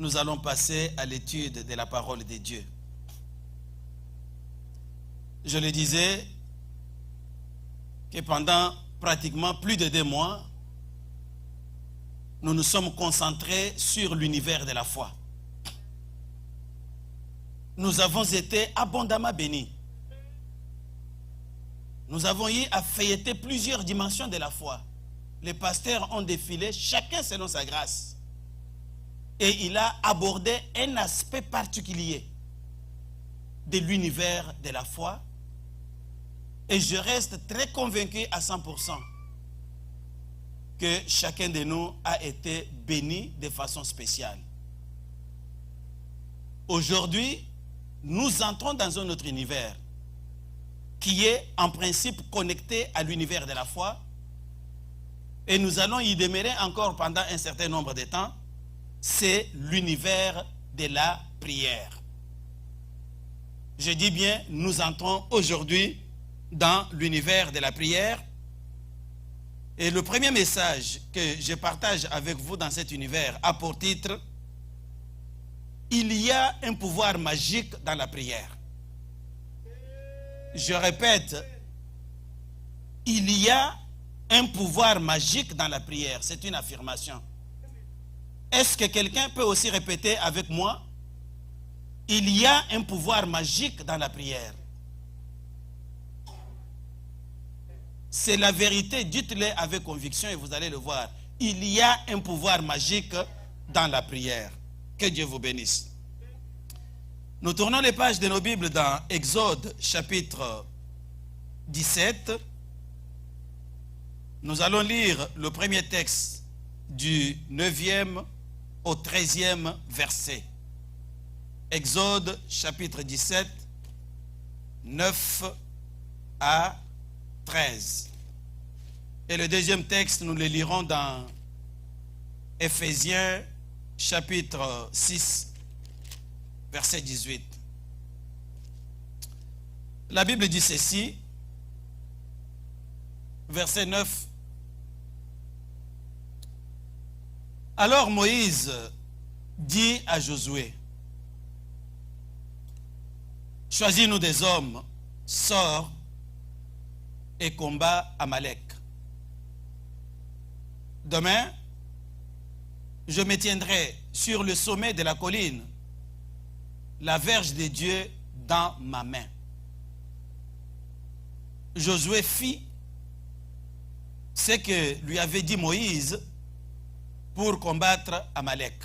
Nous allons passer à l'étude de la parole de Dieu. Je le disais que pendant pratiquement plus de 2 mois, nous nous sommes concentrés sur l'univers de la foi. Nous avons été abondamment bénis. Nous avons eu à feuilleter plusieurs dimensions de la foi. Les pasteurs ont défilé, chacun selon sa grâce. Et il a abordé un aspect particulier de l'univers de la foi. Et je reste très convaincu à 100% que chacun de nous a été béni de façon spéciale. Aujourd'hui, nous entrons dans un autre univers qui est en principe connecté à l'univers de la foi. Et nous allons y demeurer encore pendant un certain nombre de temps. C'est l'univers de la prière. Je dis bien, nous entrons aujourd'hui dans l'univers de la prière. Et le premier message que je partage avec vous dans cet univers a pour titre « Il y a un pouvoir magique dans la prière ». Je répète, il y a un pouvoir magique dans la prière. C'est une affirmation. Est-ce que quelqu'un peut aussi répéter avec moi? Il y a un pouvoir magique dans la prière. C'est la vérité, dites-le avec conviction et vous allez le voir. Il y a un pouvoir magique dans la prière. Que Dieu vous bénisse. Nous tournons les pages de nos Bibles dans Exode chapitre 17. Nous allons lire le premier texte du 9e au 13e verset. Exode chapitre 17, 9 à 13. Et le deuxième texte, nous le lirons dans Éphésiens chapitre 6, verset 18. La Bible dit ceci, verset 9. Alors Moïse dit à Josué, choisis-nous des hommes, sors et combat Amalek. Demain, je me tiendrai sur le sommet de la colline, la verge de Dieu dans ma main. Josué fit ce que lui avait dit Moïse pour combattre Amalek.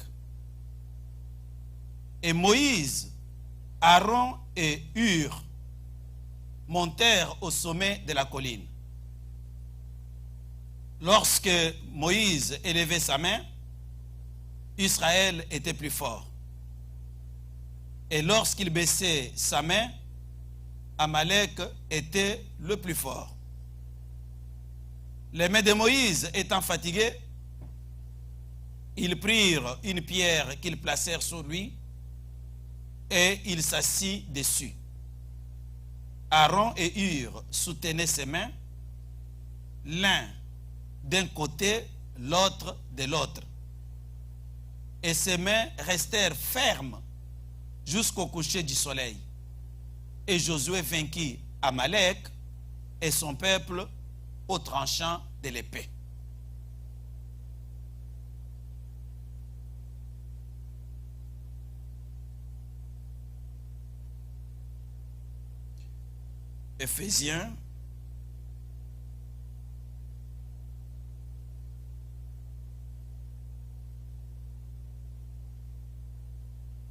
Et Moïse, Aaron et Hur montèrent au sommet de la colline. Lorsque Moïse élevait sa main, Israël était plus fort. Et lorsqu'il baissait sa main, Amalek était le plus fort. Les mains de Moïse étant fatiguées, ils prirent une pierre qu'ils placèrent sur lui et il s'assit dessus. Aaron et Hur soutenaient ses mains, l'un d'un côté, l'autre de l'autre. Et ses mains restèrent fermes jusqu'au coucher du soleil. Et Josué vainquit Amalek et son peuple au tranchant de l'épée. Éphésiens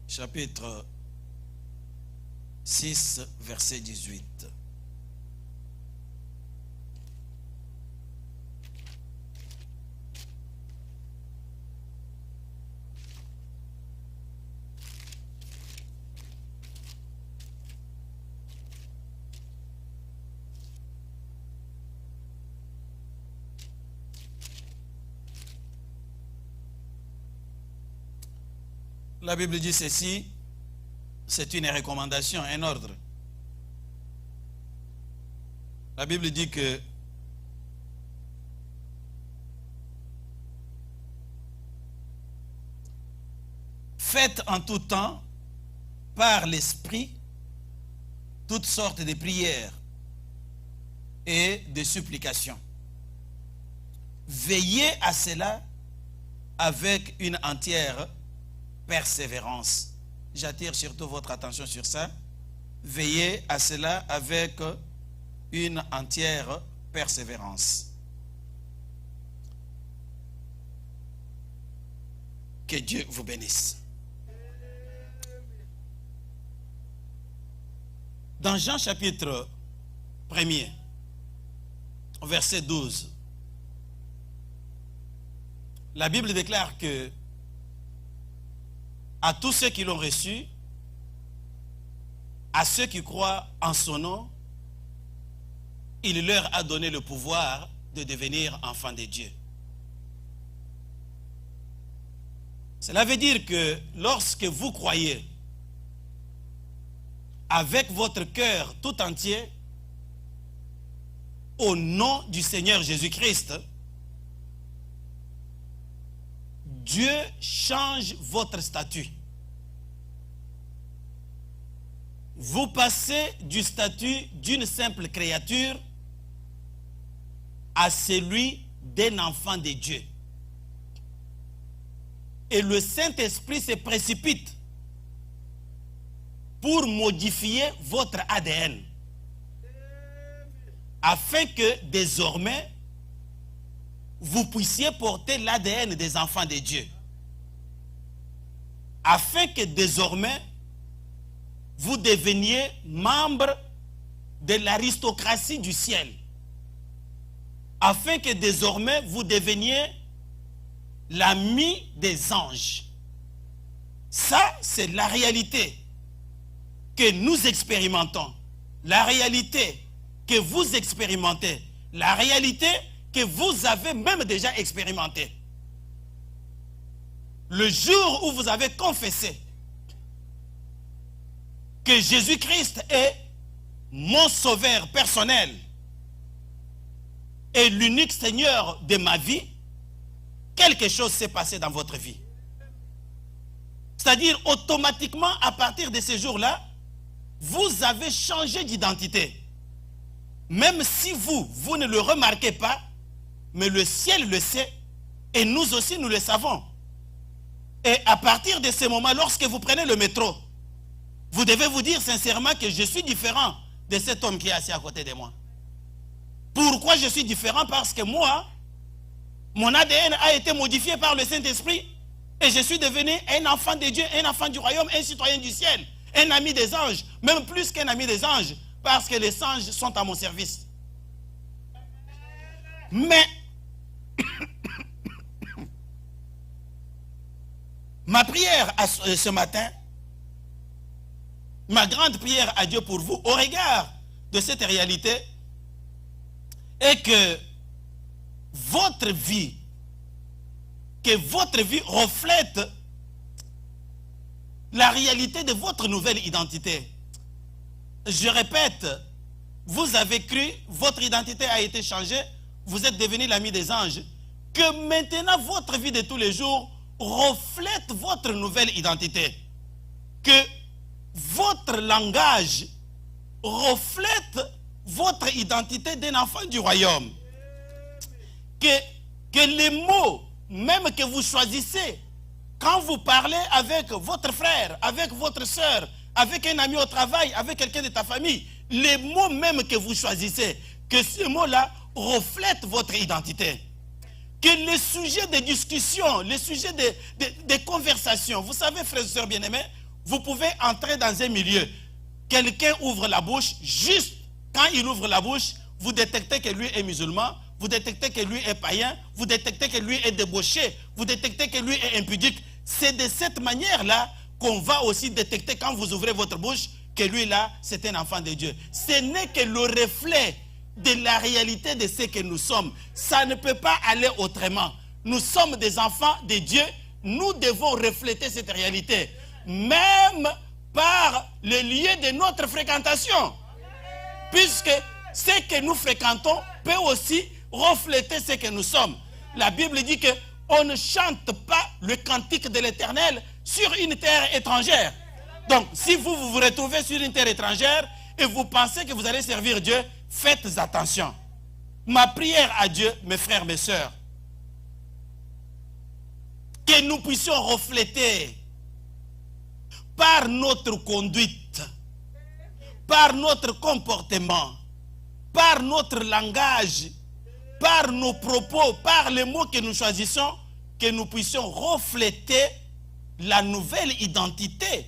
chapitre 6, verset 18. La Bible dit ceci, c'est une recommandation, un ordre. La Bible dit que Faites en tout temps, par l'Esprit, toutes sortes de prières et de supplications. Veillez à cela avec une entière persévérance. J'attire surtout votre attention sur ça. Veillez à cela avec une entière persévérance. Que Dieu vous bénisse. Dans Jean chapitre 1er, verset 12, la Bible déclare que à tous ceux qui l'ont reçu, à ceux qui croient en son nom, il leur a donné le pouvoir de devenir enfants de Dieu. Cela veut dire que lorsque vous croyez avec votre cœur tout entier au nom du Seigneur Jésus-Christ, Dieu change votre statut. Vous passez du statut d'une simple créature à celui d'un enfant de Dieu. Et le Saint-Esprit se précipite pour modifier votre ADN, afin que désormais, vous puissiez porter l'ADN des enfants de Dieu. Afin que désormais, vous deveniez membre de l'aristocratie du ciel. Afin que désormais, vous deveniez l'ami des anges. Ça, c'est la réalité que nous expérimentons. La réalité que vous expérimentez. La réalité que vous avez même déjà expérimentée. Le jour où vous avez confessé que Jésus-Christ est mon sauveur personnel et l'unique Seigneur de ma vie, quelque chose s'est passé dans votre vie. C'est-à-dire, automatiquement, à partir de ce jour-là, vous avez changé d'identité. Même si vous ne le remarquez pas, mais le ciel le sait, et nous aussi nous le savons. Et à partir de ce moment, lorsque vous prenez le métro, vous devez vous dire sincèrement que je suis différent de cet homme qui est assis à côté de moi. Pourquoi je suis différent? Parce que moi, mon ADN a été modifié par le Saint-Esprit et je suis devenu un enfant de Dieu, un enfant du royaume, un citoyen du ciel, un ami des anges, même plus qu'un ami des anges, parce que les anges sont à mon service. Mais ma prière ce matin, ma grande prière à Dieu pour vous, au regard de cette réalité, est que votre vie reflète la réalité de votre nouvelle identité. Je répète, vous avez cru, votre identité a été changée, vous êtes devenu l'ami des anges, que maintenant votre vie de tous les jours reflète votre nouvelle identité. Que votre langage reflète votre identité d'un enfant du royaume. Que les mots, même que vous choisissez, quand vous parlez avec votre frère, avec votre soeur, avec un ami au travail, avec quelqu'un de ta famille, les mots même que vous choisissez, que ces mots-là reflètent votre identité. Que les sujets de discussion, les sujets de conversation, vous savez, frères et sœurs bien-aimés, vous pouvez entrer dans un milieu, quelqu'un ouvre la bouche, juste quand il ouvre la bouche, vous détectez que lui est musulman, vous détectez que lui est païen, vous détectez que lui est débauché, vous détectez que lui est impudique. C'est de cette manière-là qu'on va aussi détecter quand vous ouvrez votre bouche que lui-là, c'est un enfant de Dieu. Ce n'est que le reflet de la réalité de ce que nous sommes. Ça ne peut pas aller autrement. Nous sommes des enfants de Dieu, nous devons refléter cette réalité, même par le lieu de notre fréquentation. Puisque ce que nous fréquentons peut aussi refléter ce que nous sommes. La Bible dit que on ne chante pas le cantique de l'Éternel sur une terre étrangère. Donc, si vous vous retrouvez sur une terre étrangère et vous pensez que vous allez servir Dieu, faites attention. Ma prière à Dieu, mes frères, mes sœurs, que nous puissions refléter par notre conduite, par notre comportement, par notre langage, par nos propos, par les mots que nous choisissons, que nous puissions refléter la nouvelle identité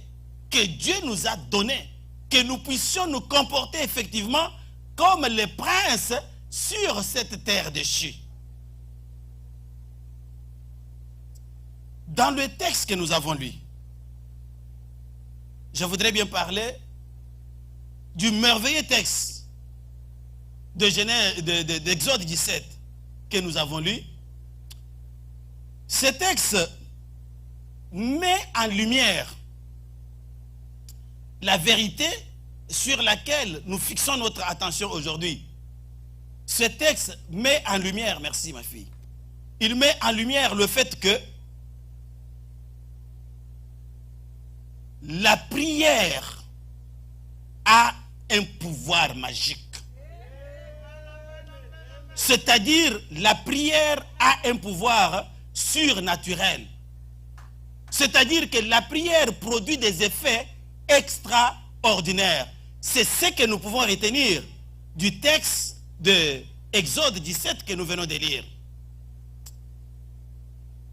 que Dieu nous a donnée, que nous puissions nous comporter effectivement comme les princes sur cette terre déchue. Dans le texte que nous avons lu, je voudrais bien parler du merveilleux texte d'Exode 17 que nous avons lu. Ce texte met en lumière la vérité sur laquelle nous fixons notre attention aujourd'hui. Ce texte met en lumière, merci ma fille, il met en lumière le fait que la prière a un pouvoir magique. C'est-à-dire, la prière a un pouvoir surnaturel. C'est-à-dire que la prière produit des effets extraordinaires. C'est ce que nous pouvons retenir du texte de Exode 17 que nous venons de lire.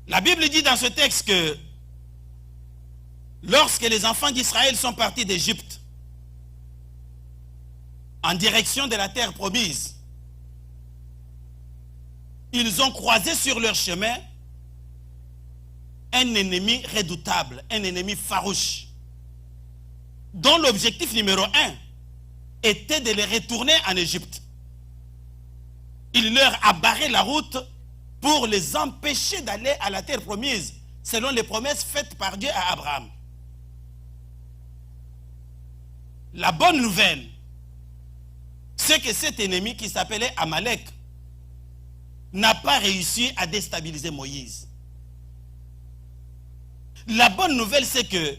La Bible dit dans ce texte que lorsque les enfants d'Israël sont partis d'Égypte en direction de la terre promise, ils ont croisé sur leur chemin un ennemi redoutable, un ennemi farouche, dont l'objectif numéro 1 était de les retourner en Égypte. Il leur a barré la route pour les empêcher d'aller à la terre promise, selon les promesses faites par Dieu à Abraham. La bonne nouvelle, c'est que cet ennemi qui s'appelait Amalek n'a pas réussi à déstabiliser Moïse. La bonne nouvelle, c'est que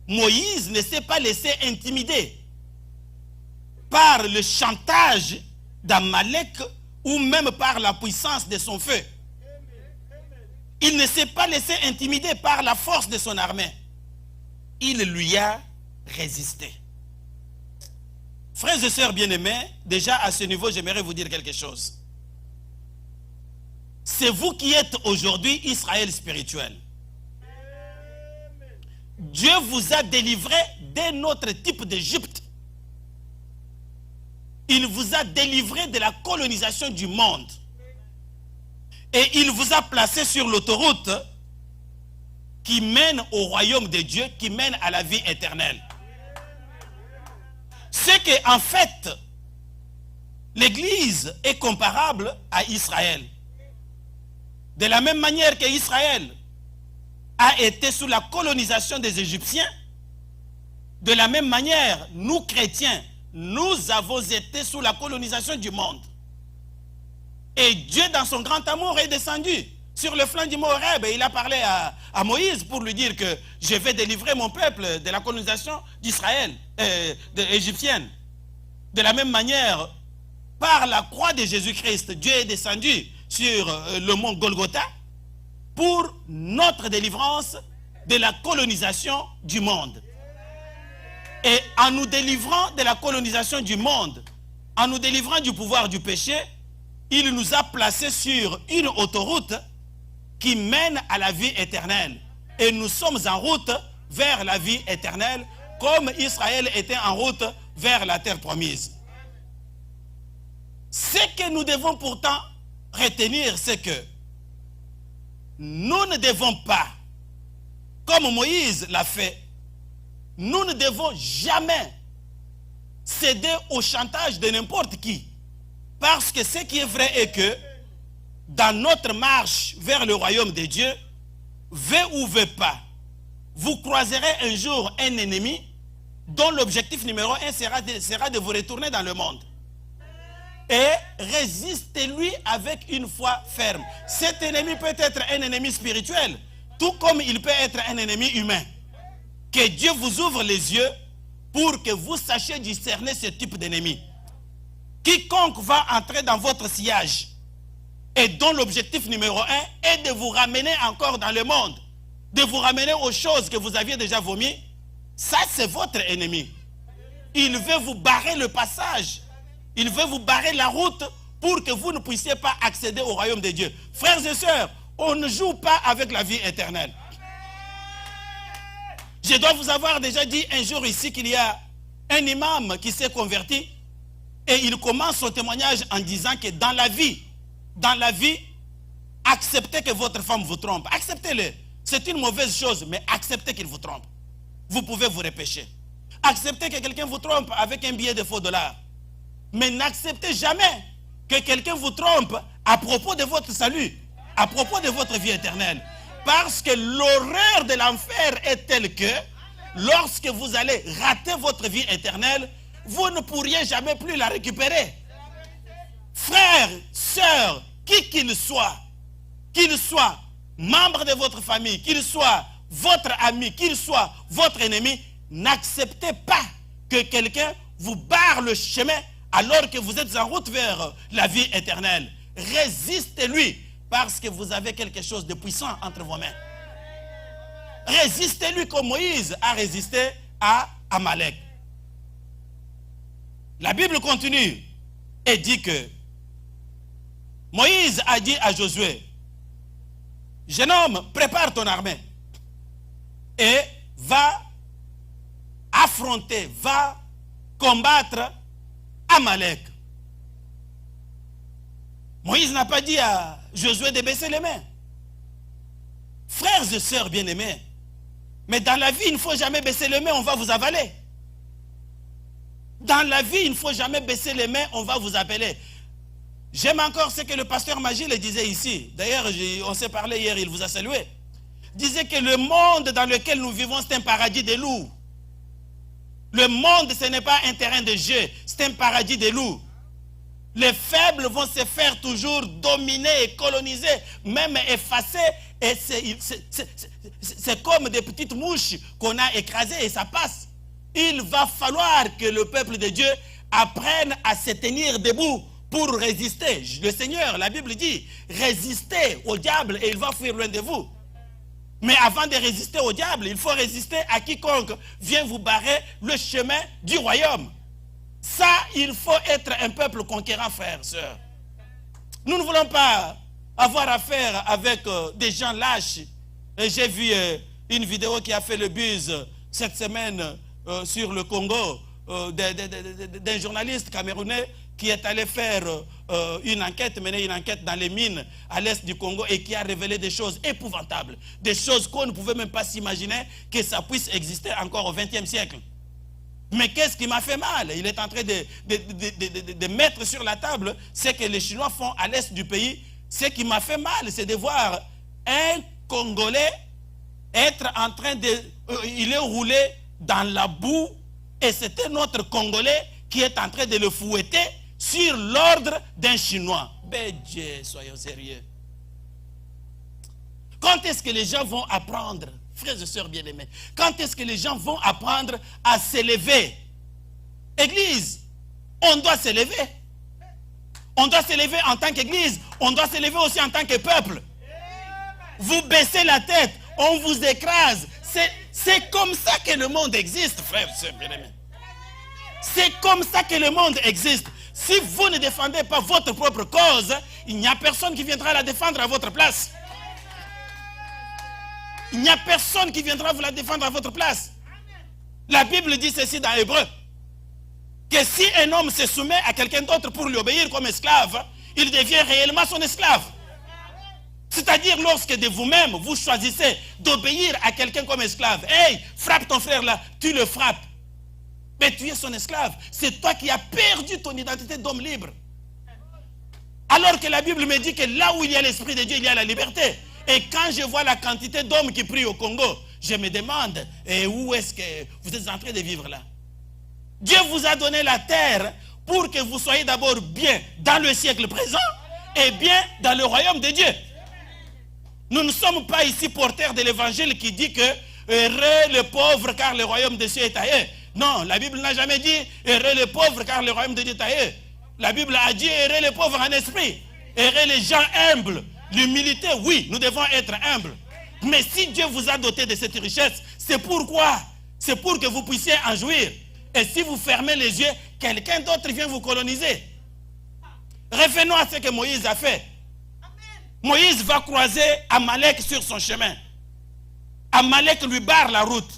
Moïse ne s'est pas laissé intimider par le chantage d'Amalek ou même par la puissance de son feu. Il ne s'est pas laissé intimider par la force de son armée. Il lui a résisté. Frères et sœurs bien-aimés, déjà à ce niveau, j'aimerais vous dire quelque chose. C'est vous qui êtes aujourd'hui Israël spirituel. Dieu vous a délivré d'un autre type d'Égypte. Il vous a délivré de la colonisation du monde. Et il vous a placé sur l'autoroute qui mène au royaume de Dieu, qui mène à la vie éternelle. C'est qu'en fait, l'Église est comparable à Israël. De la même manière qu'Israël a été sous la colonisation des Égyptiens, de la même manière, nous chrétiens, nous avons été sous la colonisation du monde. Et Dieu, dans son grand amour, est descendu sur le flanc du mont Horeb et il a parlé à Moïse pour lui dire que je vais délivrer mon peuple de la colonisation d'Israël, égyptienne. De la même manière, par la croix de Jésus-Christ, Dieu est descendu sur le mont Golgotha pour notre délivrance de la colonisation du monde. Et en nous délivrant de la colonisation du monde, en nous délivrant du pouvoir du péché, il nous a placés sur une autoroute qui mène à la vie éternelle. Et nous sommes en route vers la vie éternelle, comme Israël était en route vers la terre promise. Ce que nous devons pourtant retenir, c'est que nous ne devons pas, comme Moïse l'a fait, nous ne devons jamais céder au chantage de n'importe qui. Parce que ce qui est vrai est que dans notre marche vers le royaume de Dieu, veut ou veut pas, vous croiserez un jour un ennemi dont l'objectif numéro 1 sera de vous retourner dans le monde. et résistez-lui avec une foi ferme. Cet ennemi peut être un ennemi spirituel, tout comme il peut être un ennemi humain. Que Dieu vous ouvre les yeux pour que vous sachiez discerner ce type d'ennemi. Quiconque va entrer dans votre sillage et dont l'objectif numéro 1 est de vous ramener encore dans le monde, de vous ramener aux choses que vous aviez déjà vomies, ça c'est votre ennemi. Il veut vous barrer le passage. Il veut vous barrer la route pour que vous ne puissiez pas accéder au royaume de Dieu. Frères et sœurs, on ne joue pas avec la vie éternelle. Je dois vous avoir déjà dit un jour ici qu'il y a un imam qui s'est converti et il commence son témoignage en disant que dans la vie, acceptez que votre femme vous trompe. Acceptez-le. C'est une mauvaise chose, mais acceptez qu'il vous trompe. Vous pouvez vous repêcher. Acceptez que quelqu'un vous trompe avec un billet de faux $. Mais n'acceptez jamais que quelqu'un vous trompe à propos de votre salut, à propos de votre vie éternelle. Parce que l'horreur de l'enfer est telle que lorsque vous allez rater votre vie éternelle, vous ne pourriez jamais plus la récupérer. Frères, sœurs, qui qu'il soit membre de votre famille, qu'il soit votre ami, qu'il soit votre ennemi, n'acceptez pas que quelqu'un vous barre le chemin alors que vous êtes en route vers la vie éternelle. Résistez-lui parce que vous avez quelque chose de puissant entre vos mains. Résistez-lui comme Moïse a résisté à Amalek. La Bible continue et dit que Moïse a dit à Josué, jeune homme, prépare ton armée et va affronter, va combattre Amalek. Moïse n'a pas dit à Josué de baisser les mains. Frères et sœurs bien-aimés, mais dans la vie, il ne faut jamais baisser les mains, on va vous avaler. Dans la vie, il ne faut jamais baisser les mains, on va vous appeler. J'aime encore ce que le pasteur Magil disait ici. D'ailleurs, on s'est parlé hier, il vous a salué. Il disait que le monde dans lequel nous vivons, c'est un paradis de loups. Le monde, ce n'est pas un terrain de jeu, c'est un paradis de loups. Les faibles vont se faire toujours dominer et coloniser, même effacer. Et c'est comme des petites mouches qu'on a écrasées et ça passe. Il va falloir que le peuple de Dieu apprenne à se tenir debout pour résister. Le Seigneur, la Bible dit, résistez au diable et il va fuir loin de vous. Mais avant de résister au diable, il faut résister à quiconque vient vous barrer le chemin du royaume. Ça, il faut être un peuple conquérant, frères, sœurs. Nous ne voulons pas avoir affaire avec des gens lâches. J'ai vu une vidéo qui a fait le buzz cette semaine sur le Congo d'un journaliste camerounais qui est allé faire mener une enquête dans les mines à l'est du Congo et qui a révélé des choses épouvantables, des choses qu'on ne pouvait même pas s'imaginer que ça puisse exister encore au XXe siècle. Mais qu'est-ce qui m'a fait mal? Il est en train de mettre sur la table ce que les Chinois font à l'est du pays. Ce qui m'a fait mal, c'est de voir un Congolais être en train de... il est roulé dans la boue et c'était notre Congolais qui est en train de le fouetter sur l'ordre d'un Chinois. Ben Dieu, soyons sérieux. Quand est-ce que les gens vont apprendre, frères et sœurs bien-aimés, quand est-ce que les gens vont apprendre à s'élever? Église, on doit s'élever. On doit s'élever en tant qu'église, on doit s'élever aussi en tant que peuple. Vous baissez la tête, on vous écrase. C'est comme ça que le monde existe, frères et sœurs bien-aimés. C'est comme ça que le monde existe. Si vous ne défendez pas votre propre cause, il n'y a personne qui viendra la défendre à votre place. Il n'y a personne qui viendra vous la défendre à votre place. La Bible dit ceci dans Hébreu, que si un homme se soumet à quelqu'un d'autre pour lui obéir comme esclave, il devient réellement son esclave. C'est-à-dire lorsque de vous-même, vous choisissez d'obéir à quelqu'un comme esclave. Hey, frappe ton frère là, tu le frappes. Mais tu es son esclave. C'est toi qui as perdu ton identité d'homme libre. Alors que la Bible me dit que là où il y a l'Esprit de Dieu, il y a la liberté. Et quand je vois la quantité d'hommes qui prient au Congo, je me demande, où est-ce que vous êtes en train de vivre là? Dieu vous a donné la terre pour que vous soyez d'abord bien dans le siècle présent et bien dans le royaume de Dieu. Nous ne sommes pas ici porteurs de l'évangile qui dit que heureux les pauvres car le royaume des cieux est à eux. Non, la Bible n'a jamais dit heureux les pauvres car le royaume de Dieu est à eux. La Bible a dit heureux les pauvres en esprit, heureux les gens humbles. L'humilité, oui, nous devons être humbles. Mais si Dieu vous a doté de cette richesse, c'est pourquoi? C'est pour que vous puissiez en jouir. Et si vous fermez les yeux, quelqu'un d'autre vient vous coloniser. Revenons à ce que Moïse a fait. Moïse va croiser Amalek sur son chemin. Amalek lui barre la route.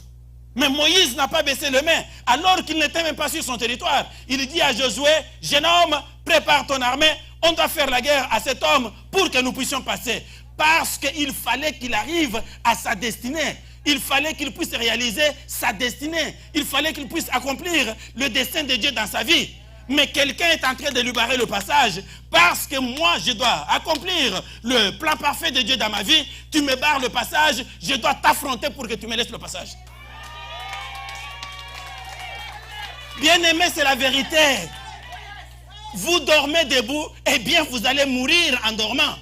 Mais Moïse n'a pas baissé les mains, alors qu'il n'était même pas sur son territoire. Il dit à Josué, jeune homme, prépare ton armée, on doit faire la guerre à cet homme pour que nous puissions passer. Parce qu'il fallait qu'il arrive à sa destinée. Il fallait qu'il puisse réaliser sa destinée. Il fallait qu'il puisse accomplir le dessein de Dieu dans sa vie. Mais quelqu'un est en train de lui barrer le passage parce que moi, je dois accomplir le plan parfait de Dieu dans ma vie. Tu me barres le passage, je dois t'affronter pour que tu me laisses le passage. Bien-aimé, c'est la vérité. Vous dormez debout, eh bien vous allez mourir en dormant.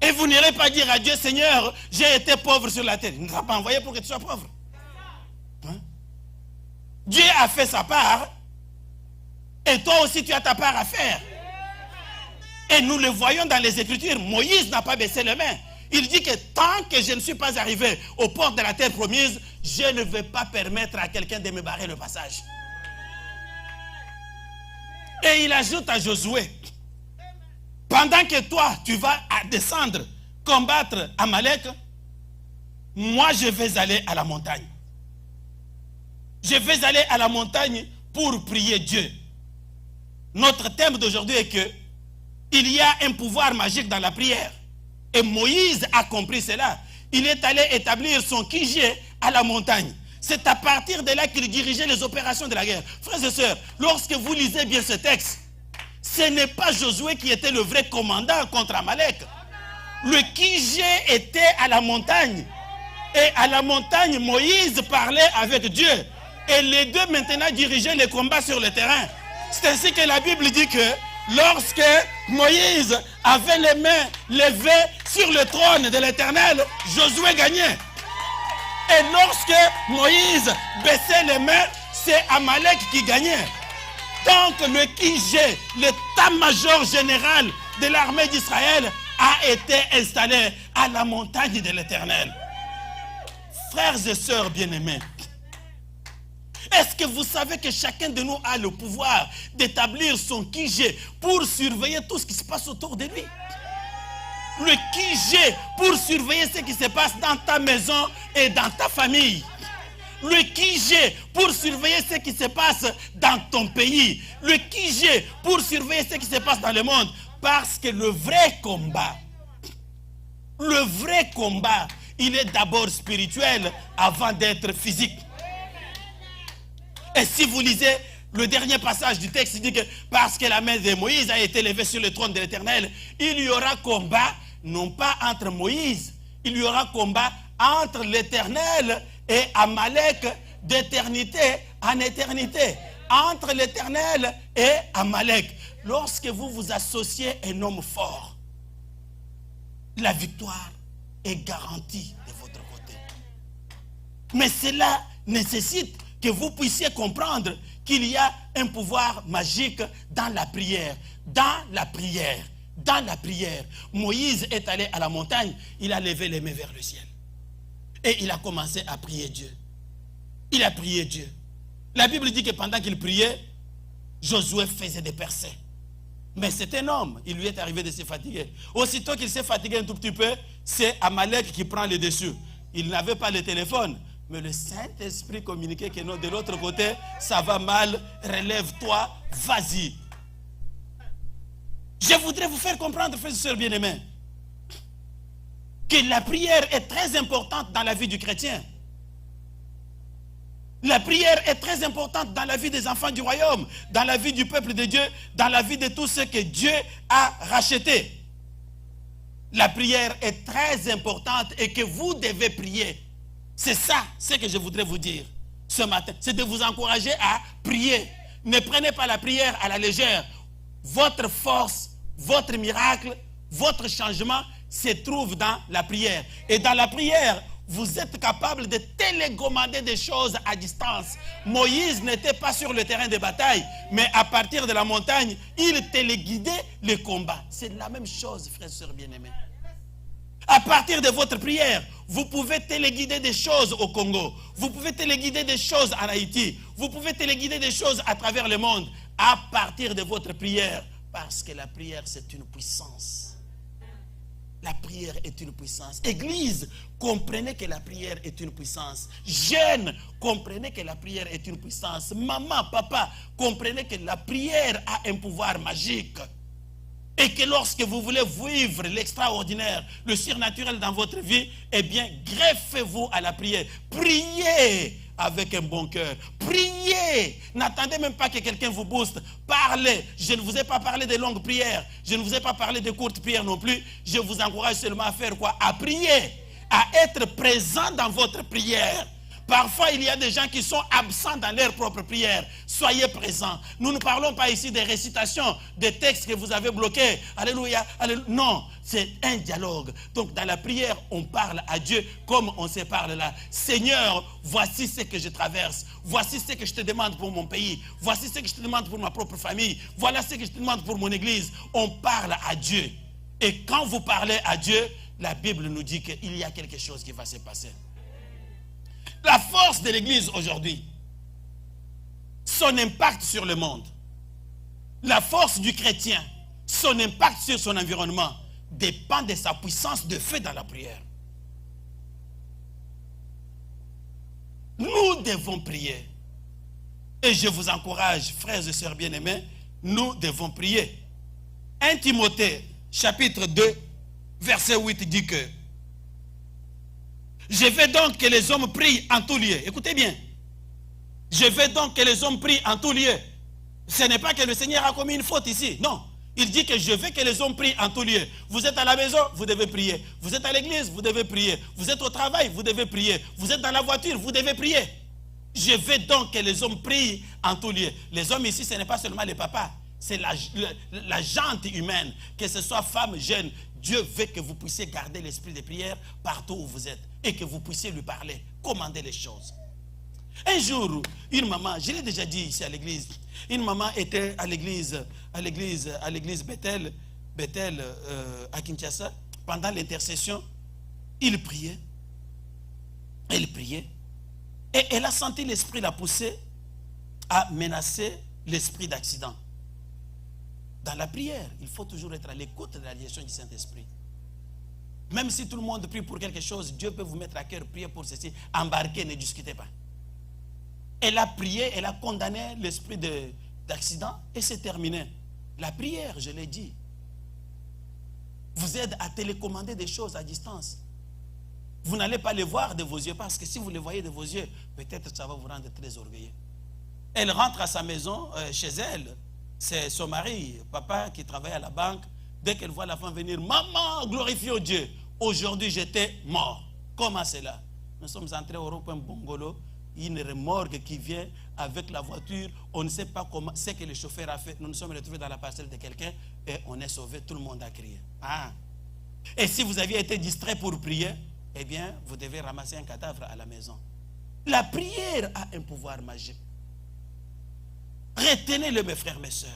Et vous n'irez pas dire à Dieu, Seigneur, j'ai été pauvre sur la terre. Il ne t'a pas envoyé pour que tu sois pauvre. Hein? Dieu a fait sa part, et toi aussi tu as ta part à faire. Et nous le voyons dans les Écritures. Moïse n'a pas baissé les mains. Il dit que tant que je ne suis pas arrivé aux portes de la terre promise, je ne vais pas permettre à quelqu'un de me barrer le passage. Et il ajoute à Josué, pendant que toi, tu vas descendre, combattre Amalek, moi, je vais aller à la montagne. Je vais aller à la montagne pour prier Dieu. Notre thème d'aujourd'hui est que il y a un pouvoir magique dans la prière. Et Moïse a compris cela. Il est allé établir son QG à la montagne. C'est à partir de là qu'il dirigeait les opérations de la guerre. Frères et sœurs, lorsque vous lisez bien ce texte, ce n'est pas Josué qui était le vrai commandant contre Amalek. Le QG était à la montagne. Et à la montagne, Moïse parlait avec Dieu. Et les deux maintenant dirigeaient les combats sur le terrain. C'est ainsi que la Bible dit que lorsque Moïse avait les mains levées sur le trône de l'Éternel, Josué gagnait. Et lorsque Moïse baissait les mains, c'est Amalek qui gagnait. Donc le QG, l'état-major général de l'armée d'Israël, a été installé à la montagne de l'Éternel. Frères et sœurs bien-aimés, est-ce que vous savez que chacun de nous a le pouvoir d'établir son QG pour surveiller tout ce qui se passe autour de lui? Le QG pour surveiller ce qui se passe dans ta maison et dans ta famille. Le QG pour surveiller ce qui se passe dans ton pays. Le QG pour surveiller ce qui se passe dans le monde. Parce que le vrai combat, il est d'abord spirituel avant d'être physique. Et si vous lisez le dernier passage du texte, il dit que parce que la main de Moïse a été levée sur le trône de l'Éternel, il y aura combat, non pas entre Moïse, il y aura combat entre l'Éternel et Amalek d'éternité en éternité. Entre l'Éternel et Amalek. Lorsque vous vous associez à un homme fort, la victoire est garantie de votre côté. Mais cela nécessite que vous puissiez comprendre qu'il y a un pouvoir magique dans la prière. Dans la prière. Dans la prière. Moïse est allé à la montagne, il a levé les mains vers le ciel. Et il a commencé à prier Dieu. Il a prié Dieu. La Bible dit que pendant qu'il priait, Josué faisait des percées. Mais c'est un homme, il lui est arrivé de se fatiguer. Aussitôt qu'il s'est fatigué un tout petit peu, c'est Amalek qui prend le dessus. Il n'avait pas le téléphone. Mais le Saint-Esprit communiquait que non, de l'autre côté, ça va mal, relève-toi, vas-y. Je voudrais vous faire comprendre, frères et sœurs bien-aimés, que la prière est très importante dans la vie du chrétien. La prière est très importante dans la vie des enfants du royaume, dans la vie du peuple de Dieu, dans la vie de tous ceux que Dieu a rachetés. La prière est très importante et que vous devez prier. C'est ça, ce que je voudrais vous dire ce matin. C'est de vous encourager à prier. Ne prenez pas la prière à la légère. Votre force, votre miracle, votre changement se trouve dans la prière. Et dans la prière, vous êtes capable de télécommander des choses à distance. Moïse n'était pas sur le terrain de bataille, mais à partir de la montagne, il téléguidait le combat. C'est la même chose, frères et sœurs bien-aimés. À partir de votre prière, vous pouvez téléguider des choses au Congo. Vous pouvez téléguider des choses en Haïti. Vous pouvez téléguider des choses à travers le monde. À partir de votre prière. Parce que la prière, c'est une puissance. La prière est une puissance. Église, comprenez que la prière est une puissance. Jeunes, comprenez que la prière est une puissance. Maman, papa, comprenez que la prière a un pouvoir magique. Et que lorsque vous voulez vivre l'extraordinaire, le surnaturel dans votre vie, eh bien, greffez-vous à la prière. Priez avec un bon cœur. Priez. N'attendez même pas que quelqu'un vous booste. Parlez. Je ne vous ai pas parlé de longues prières. Je ne vous ai pas parlé de courtes prières non plus. Je vous encourage seulement à faire quoi? À prier. À être présent dans votre prière. Parfois, il y a des gens qui sont absents dans leur propre prière. Soyez présents. Nous ne parlons pas ici des récitations, des textes que vous avez bloqués. Alléluia, alléluia. Non, c'est un dialogue. Donc, dans la prière, on parle à Dieu comme on se parle là. Seigneur, voici ce que je traverse. Voici ce que je te demande pour mon pays. Voici ce que je te demande pour ma propre famille. Voilà ce que je te demande pour mon église. On parle à Dieu. Et quand vous parlez à Dieu, la Bible nous dit qu'il y a quelque chose qui va se passer. La force de l'Église aujourd'hui, son impact sur le monde, la force du chrétien, son impact sur son environnement, dépend de sa puissance de feu dans la prière. Nous devons prier. Et je vous encourage, frères et sœurs bien-aimés, nous devons prier. 1 Timothée, chapitre 2, verset 8 dit que je veux donc que les hommes prient en tout lieu. Écoutez bien. Je veux donc que les hommes prient en tout lieu. Ce n'est pas que le Seigneur a commis une faute ici. Non. Il dit que je veux que les hommes prient en tout lieu. Vous êtes à la maison, vous devez prier. Vous êtes à l'église, vous devez prier. Vous êtes au travail, vous devez prier. Vous êtes dans la voiture, vous devez prier. Je veux donc que les hommes prient en tout lieu. Les hommes ici, ce n'est pas seulement les papas. C'est la gente humaine. Que ce soit femme, jeune. Dieu veut que vous puissiez garder l'esprit de prière partout où vous êtes. Et que vous puissiez lui parler, commander les choses. Un jour, une maman, je l'ai déjà dit ici à l'église, une maman était à l'église Bethel à Kinshasa, pendant l'intercession, elle priait, et elle a senti l'esprit la pousser à menacer l'esprit d'accident. Dans la prière, il faut toujours être à l'écoute de la direction du Saint-Esprit. Même si tout le monde prie pour quelque chose, Dieu peut vous mettre à cœur, prier pour ceci, embarquez, ne discutez pas. Elle a prié, elle a condamné l'esprit d'accident et c'est terminé. La prière, je l'ai dit, vous aide à télécommander des choses à distance. Vous n'allez pas les voir de vos yeux parce que si vous les voyez de vos yeux, peut-être ça va vous rendre très orgueilleux. Elle rentre à sa maison, chez elle, c'est son mari, papa qui travaille à la banque. Dès qu'elle voit la femme venir, maman, glorifie Dieu. Aujourd'hui, j'étais mort. Comment cela? Nous sommes entrés au rond-point Bongolo, une remorque qui vient avec la voiture. On ne sait pas comment, ce que le chauffeur a fait. Nous nous sommes retrouvés dans la parcelle de quelqu'un et on est sauvés. Tout le monde a crié. Ah. Et si vous aviez été distrait pour prier, eh bien, vous devez ramasser un cadavre à la maison. La prière a un pouvoir magique. Retenez-le, mes frères, mes sœurs.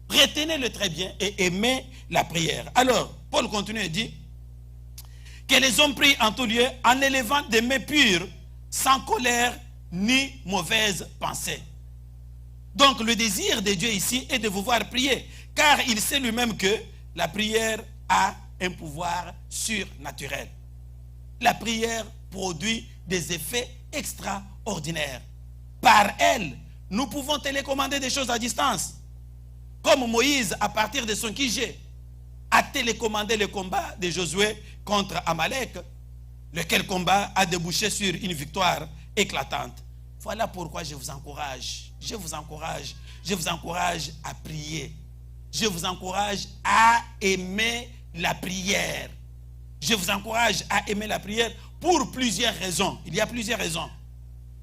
Retenez-le très bien et aimez la prière. Alors, Paul continue et dit que les hommes prient en tout lieu en élevant des mains pures, sans colère ni mauvaise pensée. Donc, le désir de Dieu ici est de vous voir prier, car il sait lui-même que la prière a un pouvoir surnaturel. La prière produit des effets extraordinaires. Par elle, nous pouvons télécommander des choses à distance. Comme Moïse, à partir de son Kijé, a télécommandé le combat de Josué contre Amalek, lequel combat a débouché sur une victoire éclatante. Voilà pourquoi je vous encourage à prier. Je vous encourage à aimer la prière. Je vous encourage à aimer la prière pour plusieurs raisons. Il y a plusieurs raisons.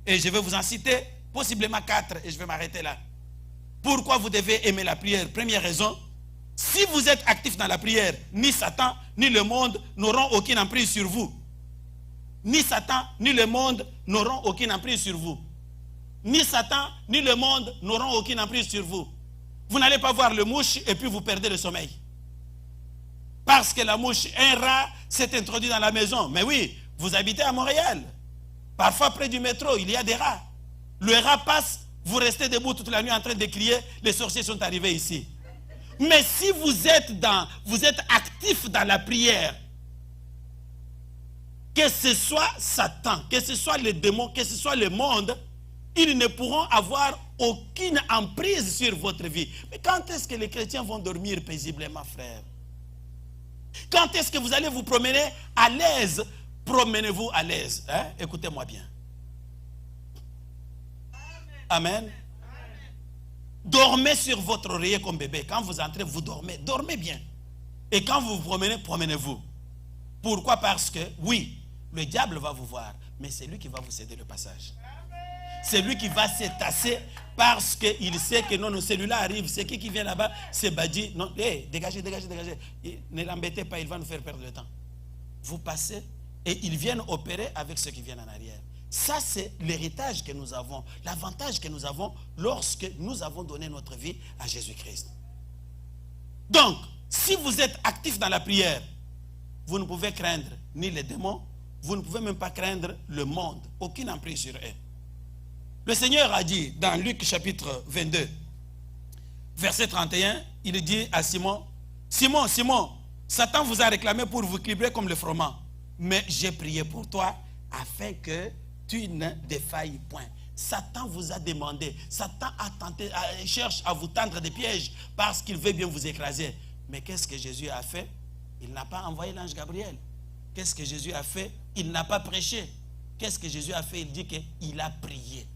Et je vais vous en citer possiblement 4, et je vais m'arrêter là. Pourquoi vous devez aimer la prière? Première raison, si vous êtes actif dans la prière, ni Satan, ni le monde n'auront aucune emprise sur vous. Ni Satan, ni le monde n'auront aucune emprise sur vous. Ni Satan, ni le monde n'auront aucune emprise sur vous. Vous n'allez pas voir le mouche et puis vous perdez le sommeil. Parce que la mouche, un rat s'est introduit dans la maison. Mais oui, vous habitez à Montréal. Parfois près du métro, il y a des rats. Le rat passe, vous restez debout toute la nuit en train de crier, les sorciers sont arrivés ici. Mais si vous êtes actif dans la prière, que ce soit Satan, que ce soit les démons, que ce soit le monde, ils ne pourront avoir aucune emprise sur votre vie. Mais quand est-ce que les chrétiens vont dormir paisiblement, frère? Quand est-ce que vous allez vous promener à l'aise? Promenez-vous à l'aise. Hein? Écoutez-moi bien. Amen. Dormez sur votre oreiller comme bébé. Quand vous entrez, vous dormez. Dormez bien. Et quand vous vous promenez, promenez-vous. Pourquoi? Parce que, oui, le diable va vous voir, mais c'est lui qui va vous céder le passage. C'est lui qui va se tasser parce qu'il sait que non, celui-là arrive. C'est qui vient là-bas? C'est Badi. Non, hey, dégagez. Ne l'embêtez pas, il va nous faire perdre le temps. Vous passez et ils viennent opérer avec ceux qui viennent en arrière. Ça, c'est l'héritage que nous avons, l'avantage que nous avons lorsque nous avons donné notre vie à Jésus-Christ. Donc, si vous êtes actif dans la prière, vous ne pouvez craindre ni les démons, vous ne pouvez même pas craindre le monde. Aucune emprise sur eux. Le Seigneur a dit dans Luc chapitre 22, verset 31, il dit à Simon, Simon, Simon, Satan vous a réclamé pour vous équilibrer comme le froment. Mais j'ai prié pour toi afin que tu ne défailles point. Satan vous a demandé, Satan a tenté, cherche à vous tendre des pièges parce qu'il veut bien vous écraser. Mais qu'est-ce que Jésus a fait? Il n'a pas envoyé l'ange Gabriel. Qu'est-ce que Jésus a fait? Il n'a pas prêché. Qu'est-ce que Jésus a fait? Il dit qu'il a prié.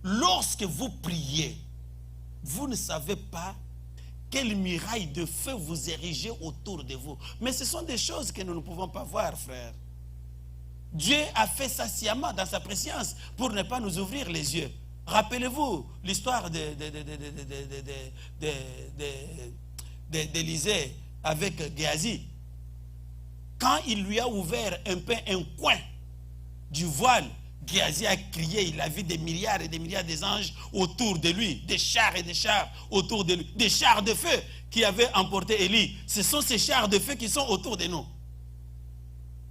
Lorsque vous priez, vous ne savez pas quelle muraille de feu vous érigez autour de vous. Mais ce sont des choses que nous ne pouvons pas voir, frère. Dieu a fait ça sciemment dans sa préscience pour ne pas nous ouvrir les yeux. Rappelez-vous l'histoire d'Élisée avec Géasi. Quand il lui a ouvert un peu un coin du voile, Géasi a crié, il a vu des milliards et des milliards d'anges autour de lui, des chars et des chars autour de lui, des chars de feu qui avaient emporté Élie. Ce sont ces chars de feu qui sont autour de nous.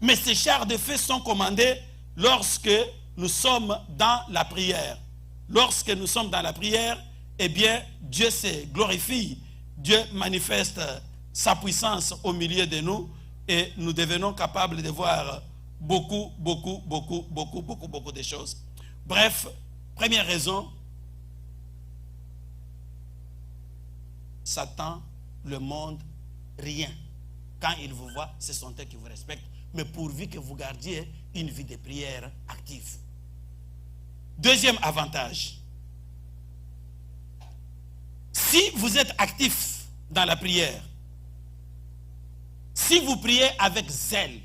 Mais ces chars de feu sont commandés lorsque nous sommes dans la prière. Lorsque nous sommes dans la prière, eh bien, Dieu se glorifie, Dieu manifeste sa puissance au milieu de nous et nous devenons capables de voir beaucoup de choses. Bref, première raison, Satan, le monde, rien. Quand il vous voit, ce sont eux qui vous respectent, mais pourvu que vous gardiez une vie de prière active. Deuxième avantage, si vous êtes actif dans la prière, si vous priez avec zèle,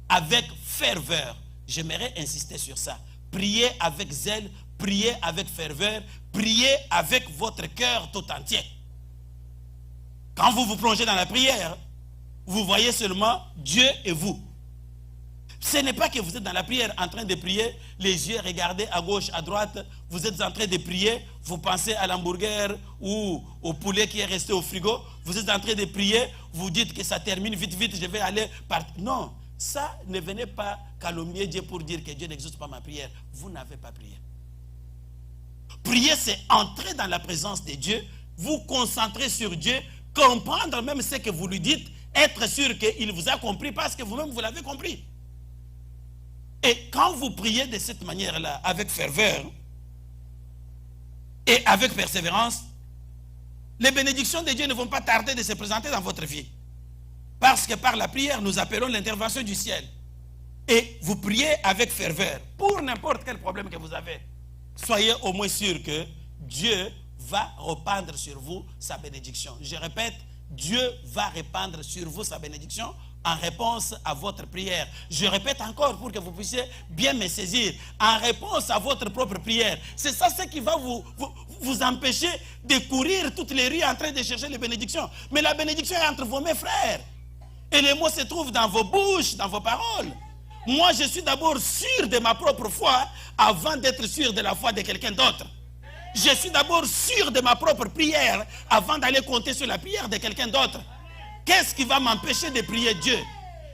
avec ferveur, j'aimerais insister sur ça. Priez avec zèle, priez avec ferveur, priez avec votre cœur tout entier. Quand vous vous plongez dans la prière, vous voyez seulement Dieu et vous. Ce n'est pas que vous êtes dans la prière en train de prier, les yeux regardés à gauche, à droite, vous êtes en train de prier, vous pensez à l'hamburger ou au poulet qui est resté au frigo, vous êtes en train de prier, vous dites que ça termine vite, je vais aller partir. Non, ça ne venez pas calomnier Dieu pour dire que Dieu n'exauce pas ma prière. Vous n'avez pas prié. Prier, c'est entrer dans la présence de Dieu, vous concentrer sur Dieu, comprendre même ce que vous lui dites, être sûr qu'il vous a compris parce que vous-même vous l'avez compris. Et quand vous priez de cette manière-là, avec ferveur et avec persévérance, les bénédictions de Dieu ne vont pas tarder de se présenter dans votre vie. Parce que par la prière, nous appelons l'intervention du ciel. Et vous priez avec ferveur pour n'importe quel problème que vous avez. Soyez au moins sûr que Dieu va répandre sur vous sa bénédiction. Je répète, Dieu va répandre sur vous sa bénédiction en réponse à votre prière. Je répète encore pour que vous puissiez bien me saisir. En réponse à votre propre prière. C'est ça ce qui va vous empêcher de courir toutes les rues en train de chercher les bénédictions. Mais la bénédiction est entre vos mains, frères. Et les mots se trouvent dans vos bouches, dans vos paroles. Moi, je suis d'abord sûr de ma propre foi avant d'être sûr de la foi de quelqu'un d'autre. Je suis d'abord sûr de ma propre prière avant d'aller compter sur la prière de quelqu'un d'autre. Qu'est-ce qui va m'empêcher de prier Dieu?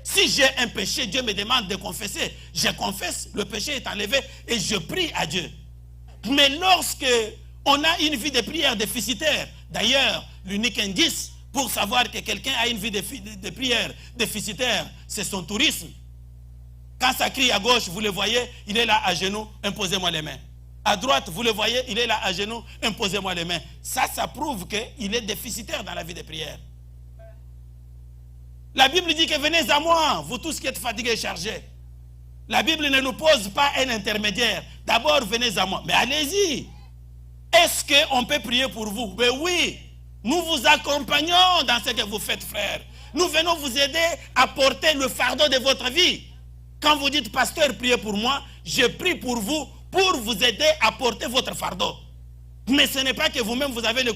Si j'ai un péché, Dieu me demande de confesser. Je confesse, le péché est enlevé et je prie à Dieu. Mais lorsque on a une vie de prière déficitaire, d'ailleurs, l'unique indice pour savoir que quelqu'un a une vie de prière déficitaire, c'est son tourisme. Quand ça crie à gauche, vous le voyez, il est là à genoux, imposez-moi les mains. À droite, vous le voyez, il est là à genoux, imposez-moi les mains. Ça prouve qu'il est déficitaire dans la vie de prière. La Bible dit que venez à moi, vous tous qui êtes fatigués et chargés. La Bible ne nous pose pas un intermédiaire. D'abord, venez à moi. Mais allez-y. Est-ce qu'on peut prier pour vous? Mais oui. Nous vous accompagnons dans ce que vous faites, frère. Nous venons vous aider à porter le fardeau de votre vie. Quand vous dites, pasteur, priez pour moi, je prie pour vous aider à porter votre fardeau. Mais ce n'est pas que vous-même, vous avez les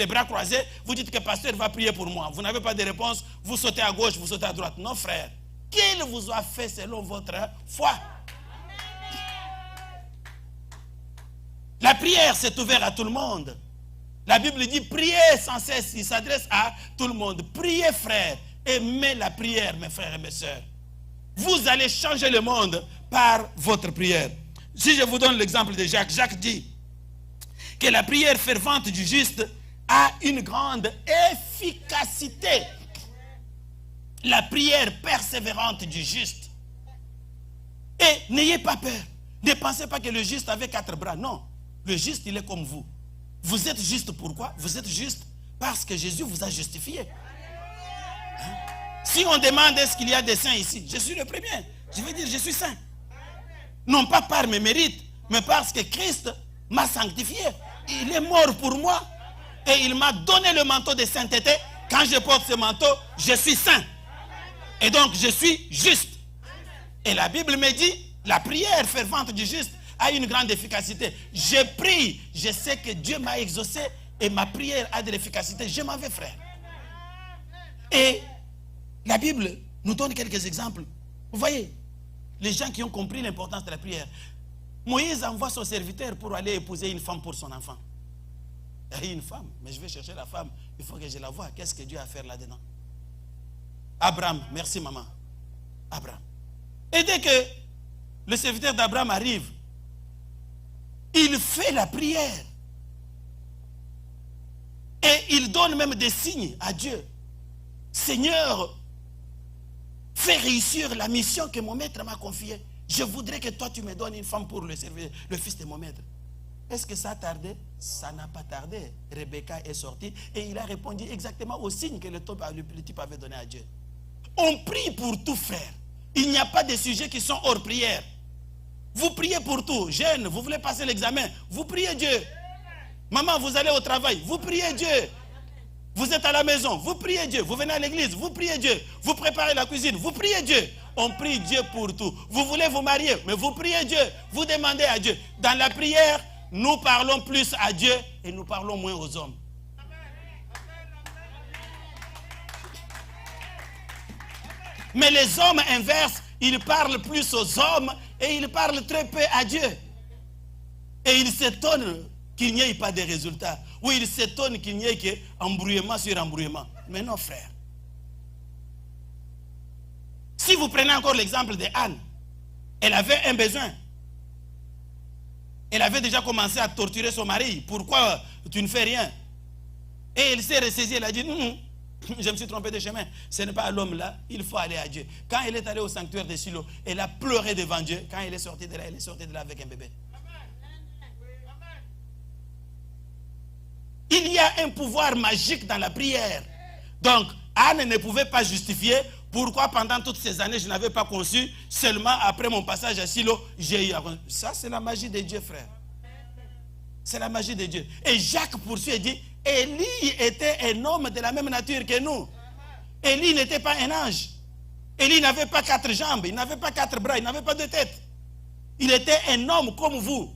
bras croisés, vous dites que pasteur va prier pour moi. Vous n'avez pas de réponse, vous sautez à gauche, vous sautez à droite. Non, frère. Qu'il vous a fait selon votre foi. La prière s'est ouverte à tout le monde. La Bible dit, priez sans cesse. Il s'adresse à tout le monde. Priez, frère. Aimez la prière, mes frères et mes sœurs. Vous allez changer le monde par votre prière. Si je vous donne l'exemple de Jacques, Jacques dit que la prière fervente du juste a une grande efficacité. La prière persévérante du juste. Et n'ayez pas peur. Ne pensez pas que le juste avait 4 bras. Non. Le juste, il est comme vous. Vous êtes juste pourquoi? Vous êtes juste parce que Jésus vous a justifié. Hein? Si on demande est-ce qu'il y a des saints ici, je suis le premier. Je veux dire, je suis saint. Non pas par mes mérites, mais parce que Christ m'a sanctifié. Il est mort pour moi. Et il m'a donné le manteau de sainteté. Quand je porte ce manteau, je suis saint. Et donc, je suis juste. Et la Bible me dit, la prière fervente du juste a une grande efficacité. Je prie, je sais que Dieu m'a exaucé et ma prière a de l'efficacité. Je m'en vais, frère. Et la Bible nous donne quelques exemples. Vous voyez, les gens qui ont compris l'importance de la prière. Moïse envoie son serviteur pour aller épouser une femme pour son enfant. Il y a une femme, mais je vais chercher la femme. Il faut que je la voie. Qu'est-ce que Dieu a à faire là-dedans? Abraham, merci maman. Abraham. Et dès que le serviteur d'Abraham arrive, il fait la prière. Et il donne même des signes à Dieu. Seigneur, fais réussir la mission que mon maître m'a confiée. Je voudrais que toi tu me donnes une femme pour le servir, le fils de mon maître. Est-ce que ça a tardé? Ça n'a pas tardé. Rebecca est sortie et il a répondu exactement au signe que le type avait donné à Dieu. On prie pour tout, frère. Il n'y a pas de sujets qui sont hors prière. Vous priez pour tout. Jeune, vous voulez passer l'examen, vous priez Dieu. Maman, vous allez au travail, vous priez Dieu. Vous êtes à la maison, vous priez Dieu. Vous venez à l'église, vous priez Dieu. Vous préparez la cuisine, vous priez Dieu. On prie Dieu pour tout. Vous voulez vous marier, mais vous priez Dieu. Vous demandez à Dieu. Dans la prière, nous parlons plus à Dieu et nous parlons moins aux hommes. Mais les hommes inverses, ils parlent plus aux hommes et ils parlent très peu à Dieu. Et ils s'étonnent qu'il n'y ait pas de résultats. Ou ils s'étonnent qu'il n'y ait qu'embrouillement sur embrouillement. Mais non, frère. Si vous prenez encore l'exemple de Anne, elle avait un besoin. Elle avait déjà commencé à torturer son mari. Pourquoi tu ne fais rien? Et elle s'est ressaisie, elle a dit, je me suis trompé de chemin. Ce n'est pas à l'homme là, il faut aller à Dieu. Quand elle est allée au sanctuaire de Silo, elle a pleuré devant Dieu. Quand elle est sortie de là, elle est sortie de là avec un bébé. Il y a un pouvoir magique dans la prière. Donc, Anne ne pouvait pas justifier pourquoi pendant toutes ces années je n'avais pas conçu. Seulement après mon passage à Silo, j'ai eu. Ça, c'est la magie de Dieu, frère. C'est la magie de Dieu. Et Jacques poursuit et dit, Élie était un homme de la même nature que nous. Élie n'était pas un ange. Élie n'avait pas 4 jambes, il n'avait pas 4 bras, il n'avait pas de tête. Il était un homme comme vous,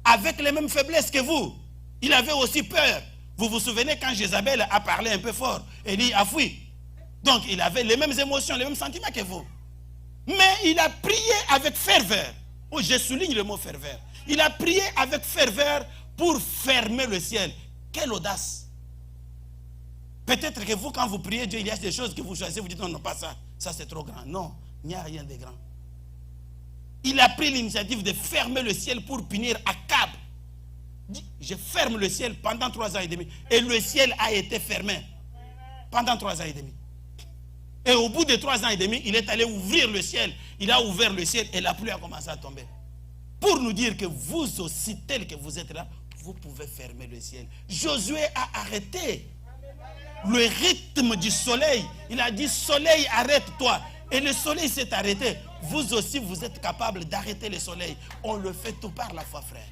avec les mêmes faiblesses que vous. Il avait aussi peur. Vous vous souvenez quand Jézabel a parlé un peu fort, Élie a fui. Donc il avait les mêmes émotions, les mêmes sentiments que vous. Mais il a prié avec ferveur. Oh, je souligne le mot ferveur. Il a prié avec ferveur pour fermer le ciel. Quelle audace! Peut-être que vous, quand vous priez Dieu, il y a des choses que vous choisissez, vous dites non, non, pas ça. Ça, c'est trop grand. Non, il n'y a rien de grand. Il a pris l'initiative de fermer le ciel pour punir Akab. Je ferme le ciel pendant 3 ans et demi. Et le ciel a été fermé pendant 3 ans et demi. Et au bout de 3 ans et demi, il est allé ouvrir le ciel. Il a ouvert le ciel et la pluie a commencé à tomber. Pour nous dire que vous aussi, tel que vous êtes là, vous pouvez fermer le ciel. Josué a arrêté le rythme du soleil. Il a dit, soleil, arrête-toi. Et le soleil s'est arrêté. Vous aussi, vous êtes capable d'arrêter le soleil. On le fait tout par la foi, frère.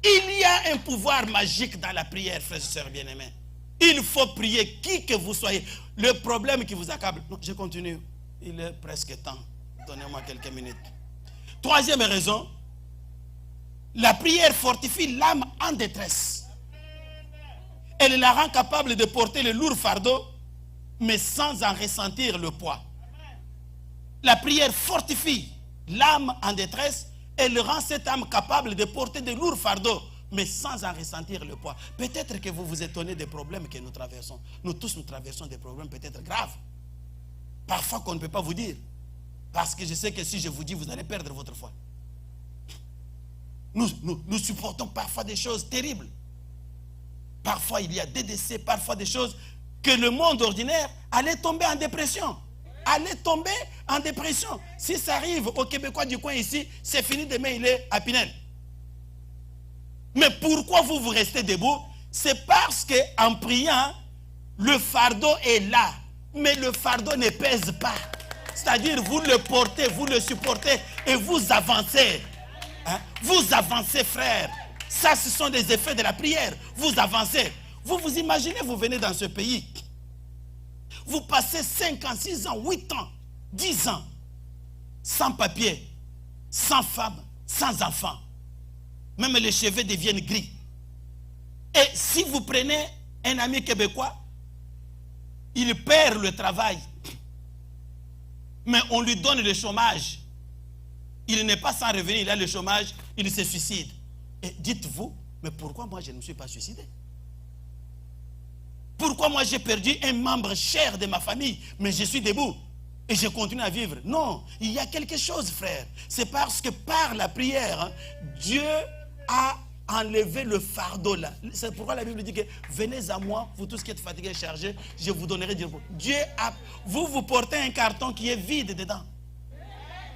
Il y a un pouvoir magique dans la prière, frères et sœurs bien-aimés. Il faut prier qui que vous soyez. Le problème qui vous accable. Non, je continue. Il est presque temps. Donnez-moi quelques minutes. 3e raison. La prière fortifie l'âme en détresse. Elle la rend capable de porter le lourd fardeau, mais sans en ressentir le poids. La prière fortifie l'âme en détresse. Elle rend cette âme capable de porter de lourds fardeaux, mais sans en ressentir le poids. Peut-être que vous vous étonnez des problèmes que nous traversons. Nous tous, nous traversons des problèmes peut-être graves. Parfois qu'on ne peut pas vous dire. Parce que je sais que si je vous dis, vous allez perdre votre foi. Nous supportons parfois des choses terribles. Parfois, il y a des décès, parfois des choses que le monde ordinaire allait tomber en dépression. Allait tomber en dépression. Si ça arrive aux Québécois du coin ici, c'est fini, demain il est à Pinel. Mais pourquoi vous restez debout? C'est parce qu'en priant, le fardeau est là. Mais le fardeau ne pèse pas. C'est-à-dire, vous le portez, vous le supportez et vous avancez. Hein? Vous avancez, frère. Ça, ce sont des effets de la prière. Vous avancez. Vous vous imaginez, vous venez dans ce pays. Vous passez 5 ans, 6 ans, 8 ans, 10 ans, sans papier, sans femme, sans enfant. Même les cheveux deviennent gris. Et si vous prenez un ami québécois, il perd le travail. Mais on lui donne le chômage. Il n'est pas sans revenu, il a le chômage, il se suicide. Et dites-vous, mais pourquoi moi je ne me suis pas suicidé? Pourquoi moi j'ai perdu un membre cher de ma famille, mais je suis debout et je continue à vivre? Non, il y a quelque chose, frère. C'est parce que par la prière, hein, Dieu a enlevé le fardeau là. C'est pourquoi la Bible dit que venez à moi, vous tous qui êtes fatigués et chargés, je vous donnerai du repos. Dieu a... Vous portez un carton qui est vide dedans.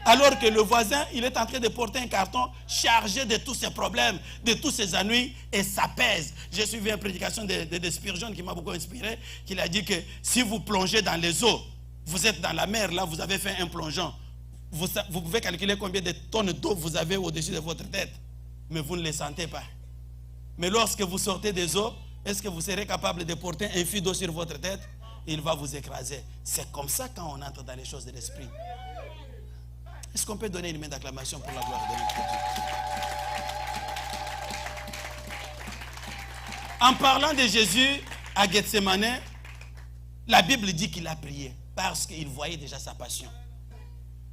Alors que le voisin, il est en train de porter un carton chargé de tous ses problèmes, de tous ses ennuis, et ça pèse. J'ai suivi une prédication de Spurgeon qui m'a beaucoup inspiré, qui a dit que si vous plongez dans les eaux, vous êtes dans la mer, là, vous avez fait un plongeon. Vous pouvez calculer combien de tonnes d'eau vous avez au-dessus de votre tête, mais vous ne les sentez pas. Mais lorsque vous sortez des eaux, est-ce que vous serez capable de porter un fil d'eau sur votre tête? Il va vous écraser. C'est comme ça quand on entre dans les choses de l'esprit. Est-ce qu'on peut donner une main d'acclamation pour la gloire de notre Dieu? En parlant de Jésus à Gethsemane, la Bible dit qu'il a prié parce qu'il voyait déjà sa passion.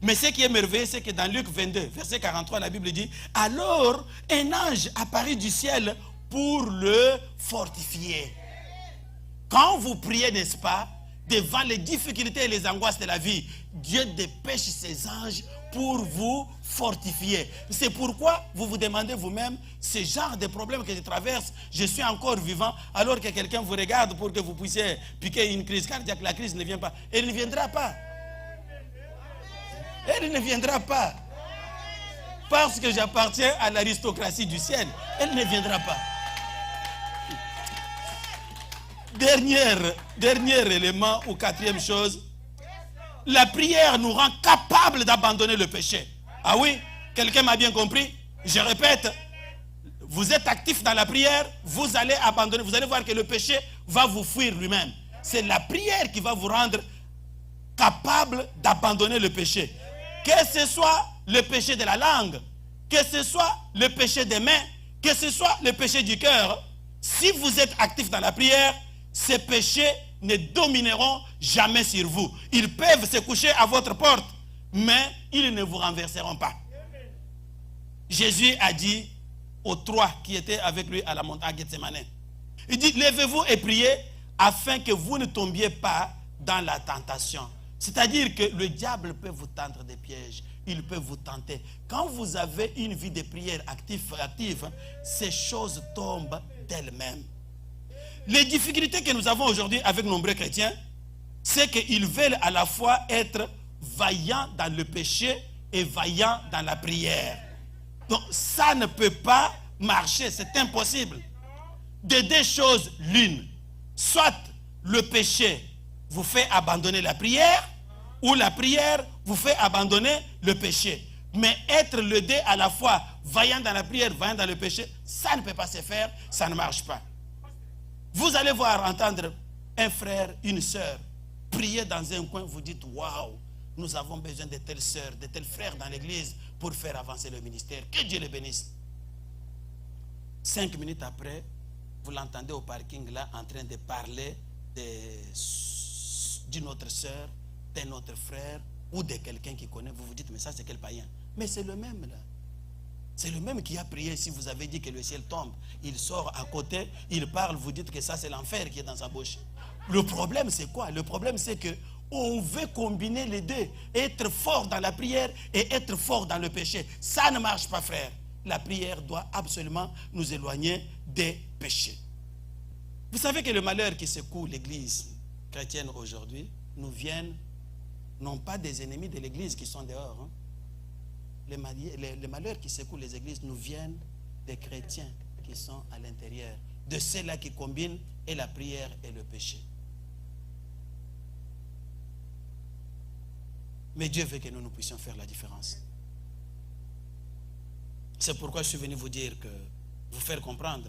Mais ce qui est merveilleux, c'est que dans Luc 22, verset 43, la Bible dit, alors un ange apparut du ciel pour le fortifier. Quand vous priez, n'est-ce pas, devant les difficultés et les angoisses de la vie, Dieu dépêche ses anges pour vous fortifier. C'est pourquoi vous vous demandez vous-même, ce genre de problème que je traverse, je suis encore vivant, alors que quelqu'un vous regarde pour que vous puissiez piquer une crise cardiaque. La crise ne vient pas. Elle ne viendra pas. Elle ne viendra pas. Parce que j'appartiens à l'aristocratie du ciel. Elle ne viendra pas. Dernier élément ou 4e chose, la prière nous rend capables d'abandonner le péché. Ah oui? Quelqu'un m'a bien compris? Je répète, vous êtes actif dans la prière, vous allez abandonner, vous allez voir que le péché va vous fuir lui-même. c'est la prière qui va vous rendre capable d'abandonner le péché. Que ce soit le péché de la langue, que ce soit le péché des mains, que ce soit le péché du cœur, si vous êtes actif dans la prière, ces péchés ne domineront jamais sur vous. Ils peuvent se coucher à votre porte, mais ils ne vous renverseront pas. Jésus a dit aux trois qui étaient avec lui à la montagne Gethsemane, il dit, levez-vous et priez afin que vous ne tombiez pas dans la tentation. C'est-à-dire que le diable peut vous tendre des pièges, il peut vous tenter. Quand vous avez une vie de prière active, ces choses tombent d'elles-mêmes. Les difficultés que nous avons aujourd'hui avec nombreux chrétiens, c'est qu'ils veulent à la fois être vaillants dans le péché et vaillants dans la prière. Donc ça ne peut pas marcher, c'est impossible. De deux choses, l'une, soit le péché vous fait abandonner la prière, ou la prière vous fait abandonner le péché. Mais être le deux à la fois, vaillant dans la prière, vaillant dans le péché, ça ne peut pas se faire, ça ne marche pas. Vous allez voir, entendre un frère, une sœur, prier dans un coin, vous dites, waouh, nous avons besoin de telles sœurs, de tels frères dans l'église pour faire avancer le ministère. Que Dieu les bénisse. 5 minutes après, vous l'entendez au parking là, en train de parler d'une autre sœur, d'un autre frère, ou de quelqu'un qui connaît. Vous vous dites, mais ça c'est quel païen? Mais c'est le même là. C'est le même qui a prié. Si vous avez dit que le ciel tombe, il sort à côté, il parle, vous dites que ça c'est l'enfer qui est dans sa bouche. Le problème c'est quoi? Le problème c'est que on veut combiner les deux, être fort dans la prière et être fort dans le péché. Ça ne marche pas, frère. La prière doit absolument nous éloigner des péchés. Vous savez que le malheur qui secoue l'église chrétienne aujourd'hui nous viennent non pas des ennemis de l'église qui sont dehors. Hein. Les malheurs qui secouent les églises nous viennent des chrétiens qui sont à l'intérieur, de ceux-là qui combinent et la prière et le péché. Mais Dieu veut que nous puissions faire la différence. C'est pourquoi je suis venu vous dire que, vous faire comprendre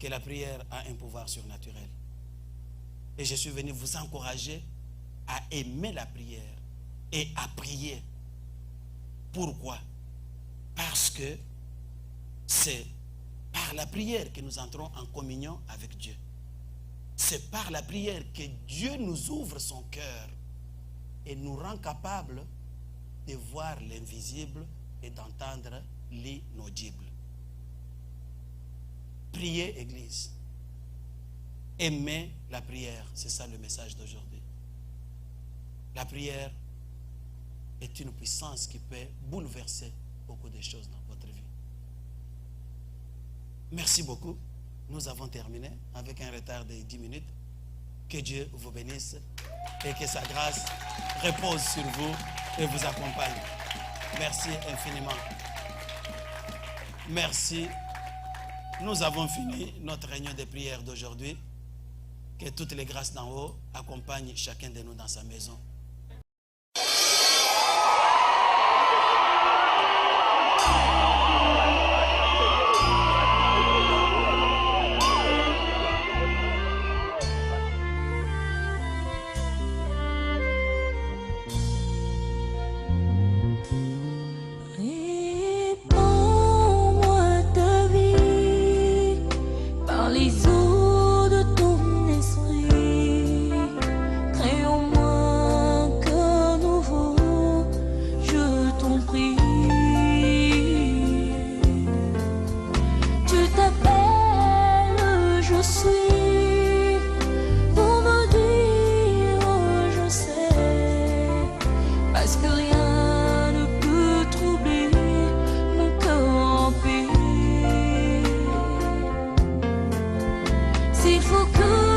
que la prière a un pouvoir surnaturel. Et je suis venu vous encourager à aimer la prière et à prier. Pourquoi? Parce que c'est par la prière que nous entrons en communion avec Dieu. C'est par la prière que Dieu nous ouvre son cœur et nous rend capables de voir l'invisible et d'entendre l'inaudible. Priez, Église. Aimez la prière. C'est ça le message d'aujourd'hui. La prière est une puissance qui peut bouleverser beaucoup de choses dans votre vie. Merci beaucoup. Nous avons terminé avec un retard de 10 minutes. Que Dieu vous bénisse et que sa grâce repose sur vous et vous accompagne. Merci infiniment. Merci. Nous avons fini notre réunion de prière d'aujourd'hui. Que toutes les grâces d'en haut accompagnent chacun de nous dans sa maison. S'il faut que